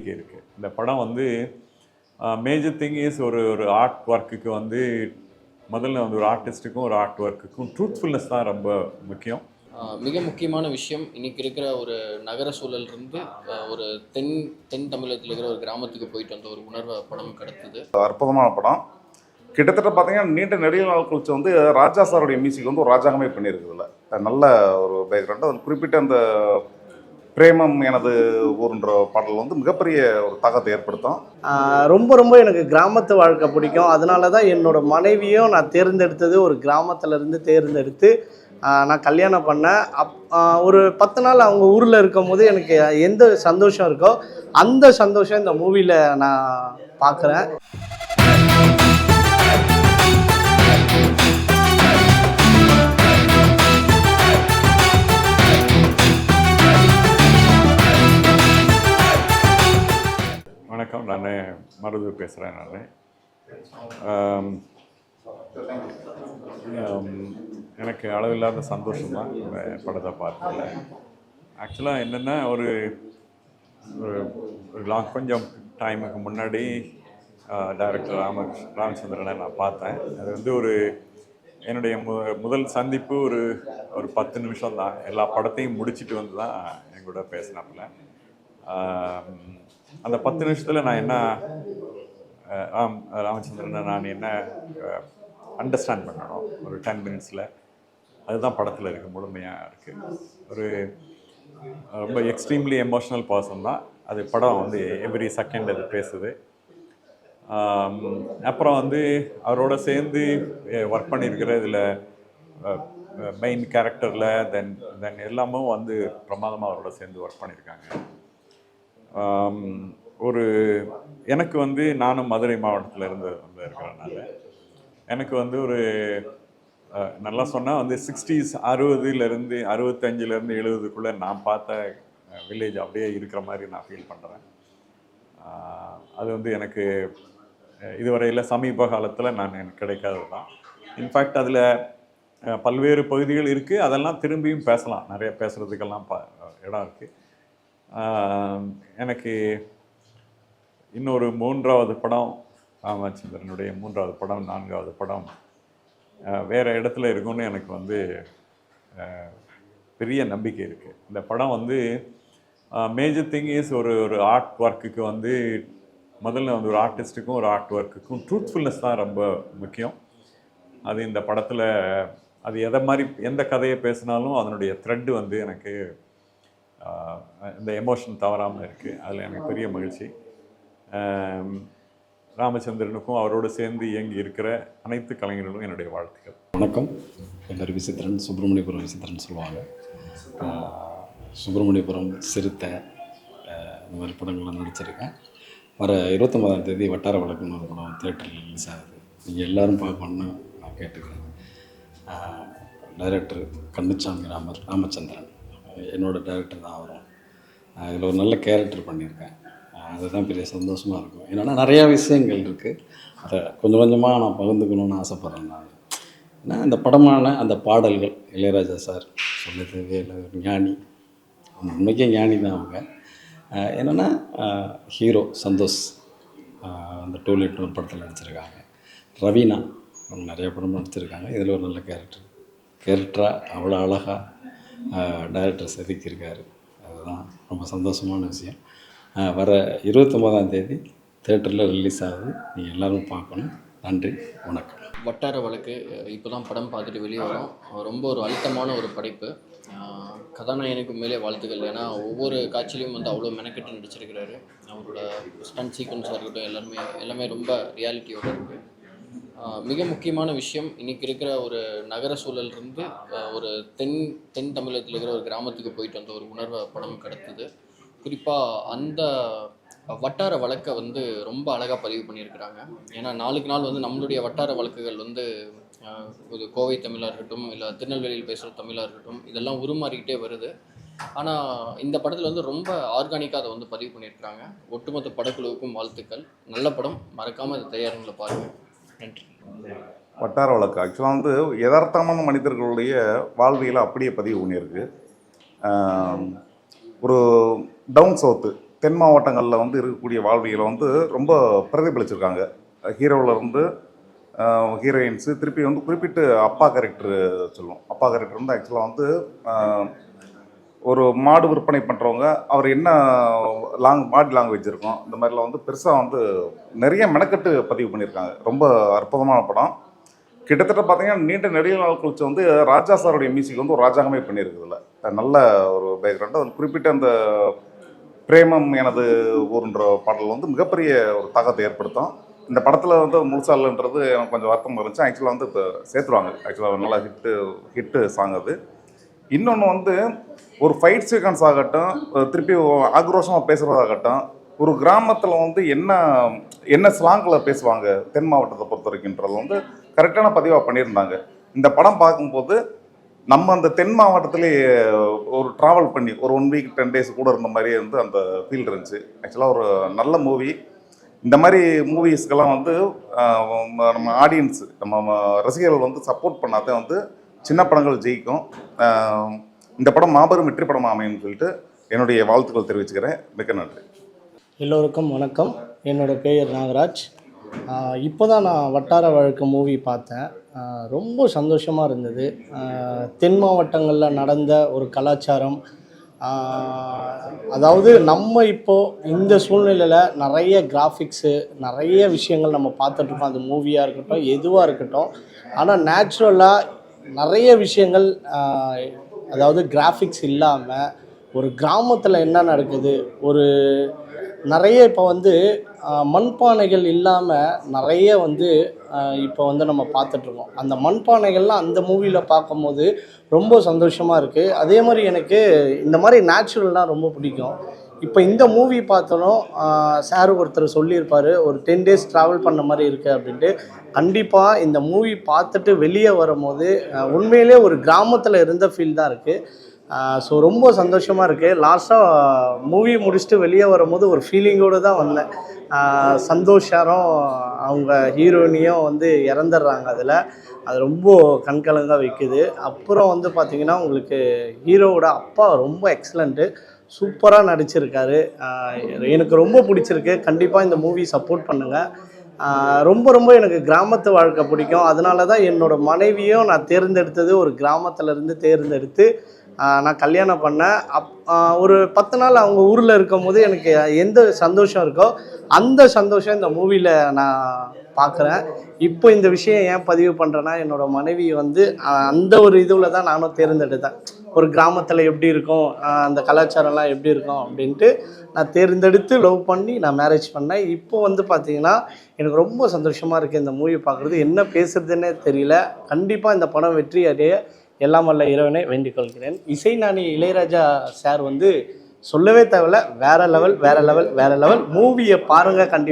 நம்பிக்கை இருக்குது. இந்த படம் வந்து மேஜர் திங் இஸ் ஒரு ஒரு ஆர்ட் ஒர்க்குக்கு வந்து முதல்ல வந்து ஒரு ஆர்டிஸ்ட்டுக்கும் ஒரு ஆர்ட் ஒர்க்குக்கும் ட்ரூத்ஃபுல்னஸ் தான் ரொம்ப முக்கியம். மிக முக்கியமான விஷயம் இன்றைக்கி இருக்கிற ஒரு நகர சூழலிருந்து ஒரு தென் தென் தமிழகத்தில் இருக்கிற ஒரு கிராமத்துக்கு போயிட்டு வந்த ஒரு உணர்வை படம் கடத்துது. அற்புதமான படம். கிட்டத்தட்ட பார்த்தீங்கன்னா நீண்ட நெடிய நாள் கழிச்சு வந்து ராஜா சாருடைய மியூசிக் வந்து ஒரு ராஜாகமே பண்ணியிருக்குதுல்ல, நல்ல ஒரு பேக்ரவுண்டு. அது குறிப்பிட்ட அந்த பிரேமம் எனது ஊர்ன்ற பாடல் வந்து மிகப்பெரிய ஒரு தாக்கத்தை ஏற்படுத்தும். ரொம்ப ரொம்ப எனக்கு கிராமத்து வாழ்க்கை பிடிக்கும். அதனால தான் என்னோடய மனைவியும் நான் தேர்ந்தெடுத்தது ஒரு கிராமத்துலேருந்து தேர்ந்தெடுத்து நான் கல்யாணம் பண்ணேன். ஒரு 10 நாள் அவங்க ஊரில் இருக்கும் போது எனக்கு எந்த சந்தோஷம் இருக்கோ அந்த சந்தோஷம் இந்த மூவியில் நான் பார்க்குறேன். வணக்கம், நான் மருதூர் பேசுகிறேன். எனக்கு அளவில்லாத சந்தோஷம் தான் இந்த படத்தை பார்த்ததில்ல. ஆக்சுவலாக என்னென்னா ஒரு கொஞ்சம் டைமுக்கு முன்னாடி டைரக்டர் ராமச்சந்திரனை நான் பார்த்தேன். அது வந்து ஒரு என்னுடைய முதல் சந்திப்பு ஒரு 10 நிமிஷம் தான். எல்லா படத்தையும் முடிச்சுட்டு வந்து தான் என் கூட பேசினாப்புல. அந்த 10 நிமிஷத்தில் நான் என்ன ராமச்சந்திரனை நான் என்ன அண்டர்ஸ்டாண்ட் பண்ணணும் ஒரு 10 மினிட்ஸில், அதுதான் படத்தில் இருக்குது, முழுமையாக இருக்குது. ஒரு ரொம்ப எக்ஸ்ட்ரீம்லி எமோஷ்னல் பர்சன் தான். அது படம் வந்து எவ்ரி செகண்ட் அது பேசுது. அப்புறம் வந்து அவரோட சேர்ந்து ஒர்க் பண்ணியிருக்கிற இதில் மெயின் கேரக்டரில் தென் எல்லாமும் வந்து பிரமாதமாக அவரோட சேர்ந்து ஒர்க் பண்ணியிருக்காங்க. எனக்கு வந்து நானும் மதுரை மாவட்டத்தில் இருந்து இருக்கிறனால எனக்கு வந்து ஒரு நல்லா சொன்னால் வந்து 60s 60லேருந்து 65லேருந்து 70க்குள்ளே நான் பார்த்த வில்லேஜ் அப்படியே இருக்கிற மாதிரி நான் ஃபீல் பண்ணுறேன். அது வந்து எனக்கு இதுவரையில் சமீப காலத்தில் எனக்கு கிடைக்காதது தான். இன்ஃபேக்ட் அதில் பல்வேறு பகுதிகள் இருக்குது, அதெல்லாம் திரும்பியும் பேசலாம், நிறைய பேசுகிறதுக்கெல்லாம் இடம் இருக்குது. எனக்கு இன்னொரு 3வது படம், ராமச்சந்திரனுடைய 3வது படம் 4வது படம் வேறு இடத்துல இருக்குன்னு எனக்கு வந்து பெரிய நம்பிக்கை இருக்குது. இந்த படம் வந்து மேஜர் திங் இஸ் ஒரு ஒரு ஆர்ட் ஒர்க்குக்கு வந்து முதல்ல வந்து ஒரு ஆர்டிஸ்ட்டுக்கும் ஒரு ஆர்ட் ஒர்க்குக்கும் ட்ரூத்ஃபுல்னஸ் தான் ரொம்ப முக்கியம். அது இந்த படத்தில் அது எந்த கதையை பேசினாலும் அதனுடைய த்ரெட்டு வந்து எனக்கு இந்த எமோஷன் தவறாமல் இருக்குது. அதில் எனக்கு பெரிய மகிழ்ச்சி. ராமச்சந்திரனுக்கும் அவரோடு சேர்ந்து இயங்கி இருக்கிற அனைத்து கலைஞர்களும் என்னுடைய வாழ்த்துக்கள். வணக்கம், என் பேர் விசித்திரன், சுப்பிரமணியபுரம் விசித்திரன் சொல்லுவாங்க. சுப்பிரமணியபுரம், சிறுத்தை, இந்த மாதிரி படங்கள்லாம் நடிச்சிருக்கேன். வர 29ஆம் தேதி வட்டார வழக்குன்னு ஒரு படம் தியேட்டரில் ரிலீஸ் ஆகுது. நீங்கள் எல்லோரும் பார்க்கணுன்னு நான் கேட்டுக்கிறேன். டைரக்டர் கண்ணுச்சாமி ராமச்சந்திரன், என்னோடய டைரக்டர் தான் வரும். இதில் ஒரு நல்ல கேரக்டர் பண்ணியிருக்கேன். அதுதான் பெரிய சந்தோஷமாக இருக்கும். ஏன்னா நிறையா விஷயங்கள் இருக்குது, அதை கொஞ்சம் கொஞ்சமாக நான் பகிர்ந்துக்கணுன்னு ஆசைப்பட்றேன். நான் ஏன்னா இந்த படமான அந்த பாடல்கள் இளையராஜா சார் சொல்லவே இல்லை, ஒரு ஞானி, உண்மைக்கே ஞானி தான் அவங்க. என்னென்னா ஹீரோ சந்தோஷ் அந்த டூலெட் ஒரு படத்தில் நடிச்சிருக்காங்க. ரவீனா நிறைய படம் நடிச்சிருக்காங்க. இதில் ஒரு நல்ல கேரக்டராக அவ்வளோ அழகாக டைரக்டர் செதுக்கியிருக்காரு. அதுதான் ரொம்ப சந்தோஷமான விஷயம். வர 29ஆம் தேதி தேட்டரில் ரிலீஸ் ஆகுது. நீங்கள் எல்லோரும் பார்க்கணும். நன்றி, வணக்கம். வட்டார வழக்கு இப்போ தான் படம் பார்த்துட்டு வெளியே வரும். ரொம்ப ஒரு அழுத்தமான ஒரு படைப்பு. கதாநாயகனுக்கு மேலே வாழ்த்துக்கள். ஏன்னா ஒவ்வொரு காட்சியிலையும் வந்து அவ்வளோ மெனக்கெட்டு நடிச்சிருக்கிறாரு. அவரோட ஸ்டண்ட் சீக்வன்ஸாக இருக்கட்டும், எல்லாமே ரொம்ப ரியாலிட்டியோடு இருக்குது. மிக முக்கியமான விஷயம், இன்றைக்கி இருக்கிற ஒரு நகர சூழலிருந்து ஒரு தென் தமிழகத்தில் இருக்கிற ஒரு கிராமத்துக்கு போயிட்டு வந்த ஒரு உணர்வை படம் கடத்துது. குறிப்பாக அந்த வட்டார வழக்கை வந்து ரொம்ப அழகாக பதிவு பண்ணியிருக்கிறாங்க. ஏன்னா நாளுக்கு நாள் வந்து நம்மளுடைய வட்டார வழக்குகள் வந்து ஒரு கோவை தமிழாக இருக்கட்டும், இல்லை திருநெல்வேலியில் பேசுகிற தமிழாக இருக்கட்டும், இதெல்லாம் உருமாறிக்கிட்டே வருது. ஆனால் இந்த படத்தில் வந்து ரொம்ப ஆர்கானிக்காக அதை வந்து பதிவு பண்ணியிருக்கிறாங்க. ஒட்டுமொத்த படக்குழுவுக்கும் வாழ்த்துக்கள். நல்ல படம், மறக்காமல் இந்த தயாரிங்களை பாருங்கள். நன்றி. வட்டார வழக்கு ஆக்சுவலாக வந்து யதார்த்தமான மனிதர்களுடைய வாழ்வியலை அப்படியே பதிவு பண்ணியிருக்கு. ஒரு டவுன் சவுத்து தென் மாவட்டங்களில் வந்து இருக்கக்கூடிய வாழ்வியலை வந்து ரொம்ப பிரதிபலிச்சிருக்காங்க. ஹீரோவில் இருந்து ஹீரோயின்ஸு திருப்பி வந்து குறிப்பிட்டு அப்பா கேரக்டர் சொல்லுவோம். அப்பா கேரக்டர் வந்து ஆக்சுவலாக வந்து ஒரு மாடு விற்பனை பண்ணுறவங்க அவர் என்ன பாடி லாங்குவேஜ் இருக்கும் இந்த மாதிரிலாம் வந்து பெருசாக வந்து நிறைய மெனக்கட்டு பதிவு பண்ணியிருக்காங்க. ரொம்ப அற்புதமான படம். கிட்டத்தட்ட பார்த்தீங்கன்னா நீண்ட நெடிய நாள் கழிச்சு வந்து ராஜா சாருடைய மியூசிக் வந்து ஒரு ராஜாங்கமே பண்ணியிருக்குதுல்ல. நல்ல ஒரு பேக்ரவுண்டு. அது குறிப்பிட்ட அந்த பிரேமம் எனது ஊருன்ற பாடல் வந்து மிகப்பெரிய ஒரு தாக்கத்தை ஏற்படுத்தும். இந்த படத்தில் வந்து முழுசாலன்றது எனக்கு கொஞ்சம் வருத்தம் இருந்துச்சு. ஆக்சுவலாக வந்து இப்போ சேர்த்துருவாங்க. ஆக்சுவலாக நல்லா ஹிட்டு சாங் அது. இன்னொன்று வந்து ஒரு ஃபைட் சீக்வன்ஸ் ஆகட்டும், திருப்பி ஆக்ரோஷமாக பேசுகிறதாகட்டும், ஒரு கிராமத்தில் வந்து என்ன ஸ்லாங்கில் பேசுவாங்க தென் மாவட்டத்தை பொறுத்த வரைக்கும்ன்றது வந்து கரெக்டான பதிவாக பண்ணியிருந்தாங்க. இந்த படம் பார்க்கும்போது நம்ம அந்த தென் மாவட்டத்திலே ஒரு ட்ராவல் பண்ணி ஒரு 1 வீக் 10 days கூட இருந்த மாதிரியே வந்து அந்த ஃபீல் இருந்துச்சு. ஆக்சுவலாக ஒரு நல்ல மூவி. இந்த மாதிரி மூவிஸ்க்கெல்லாம் வந்து நம்ம ஆடியன்ஸு நம்ம ரசிகர்கள் வந்து சப்போர்ட் பண்ணாதான் வந்து சின்ன படங்கள் ஜெயிக்கும். இந்த படம் மாபெரும் வெற்றி படமாக அமையும்னு சொல்லிட்டு என்னுடைய வாழ்த்துக்கள் தெரிவிச்சுக்கிறேன். மிக்க நன்றி. எல்லோருக்கும் வணக்கம். என்னோடய பெயர் நாகராஜ். இப்போ தான் நான் வட்டார வழக்கு மூவி பார்த்தேன். ரொம்ப சந்தோஷமாக இருந்தது. தென் மாவட்டங்களில் நடந்த ஒரு கலாச்சாரம், அதாவது நம்ம இப்போது இந்த சூழ்நிலையில் நிறைய கிராஃபிக்ஸு நிறைய விஷயங்கள் நம்ம பார்த்துட்ருக்கோம். அது மூவியாக இருக்கட்டும் எதுவாக இருக்கட்டும். ஆனால் நேச்சுரலாக நிறைய விஷயங்கள், அதாவது கிராஃபிக்ஸ் இல்லாமல் ஒரு கிராமத்தில் என்ன நடக்குது, ஒரு நிறைய இப்போ வந்து மண்பானைகள் இல்லாமல் நிறைய வந்து இப்போ வந்து நம்ம பார்த்துட்ருக்கோம். அந்த மண்பானைகள்லாம் அந்த மூவியில் பார்க்கும்போது ரொம்ப சந்தோஷமாக இருக்குது. அதே மாதிரி எனக்கு இந்த மாதிரி நேச்சுரல்னால் ரொம்ப பிடிக்கும். இப்போ இந்த மூவி பார்த்தோம், சார் ஒருத்தர் சொல்லியிருப்பார் ஒரு 10 days ட்ராவல் பண்ண மாதிரி இருக்குது அப்படின்ட்டு. கண்டிப்பாக இந்த மூவி பார்த்துட்டு வெளியே வரும்போது உண்மையிலே ஒரு கிராமத்தில் இருந்த ஃபீல் தான் இருக்குது. ஸோ ரொம்ப சந்தோஷமாக இருக்குது. லாஸ்ட்டாக மூவி முடிச்சுட்டு வெளியே வரும்போது ஒரு ஃபீலிங்கோடு தான் வந்தேன். சந்தோஷாரம் அவங்க ஹீரோயினியும் வந்து இறந்துடுறாங்க அதில். அது ரொம்ப கண்கலங்க வைக்குது. அப்புறம் வந்து பார்த்திங்கன்னா உங்களுக்கு ஹீரோவோட அப்பா ரொம்ப எக்ஸலண்ட்டு, சூப்பராக நடிச்சிருக்காரு. எனக்கு ரொம்ப பிடிச்சிருக்கு. கண்டிப்பாக இந்த மூவி சப்போர்ட் பண்ணுங்கள். ரொம்ப எனக்கு கிராமத்து வாழ்க்கை பிடிக்கும். அதனால தான் என்னோடய மனைவியும் நான் தேர்ந்தெடுத்தது ஒரு கிராமத்துலேருந்து தேர்ந்தெடுத்து நான் கல்யாணம் பண்ணேன். ஒரு 10 நாள் அவங்க ஊரில் இருக்கும் போது எனக்கு எந்த சந்தோஷம் இருக்கோ அந்த சந்தோஷம் இந்த மூவியில் நான் பார்க்குறேன். இப்போ இந்த விஷயம் ஏன் பதிவு பண்ணுறேன்னா, என்னோடய மனைவி வந்து அந்த ஒரு இதில் தான் நானும் தேர்ந்தெடுத்தேன். ஒரு கிராமத்தில் எப்படி இருக்கும், அந்த கலாச்சாரம்லாம் எப்படி இருக்கும் அப்படின்ட்டு நான் தேர்ந்தெடுத்து லவ் பண்ணி நான் மேரேஜ் பண்ணேன். இப்போ வந்து பார்த்திங்கன்னா எனக்கு ரொம்ப சந்தோஷமாக இருக்குது இந்த மூவி பார்க்குறது. என்ன பேசுகிறதுன்னே தெரியல. கண்டிப்பாக இந்த படம் வெற்றி அடைய எல்லாம் வல்ல இறைவனை வேண்டிக் கொள்கிறேன். இசைஞானி இளையராஜா சார் வந்து சொல்லவே தேவையில்ல, வேறு லெவல் மூவியை பாருங்கள். கண்டிப்பாக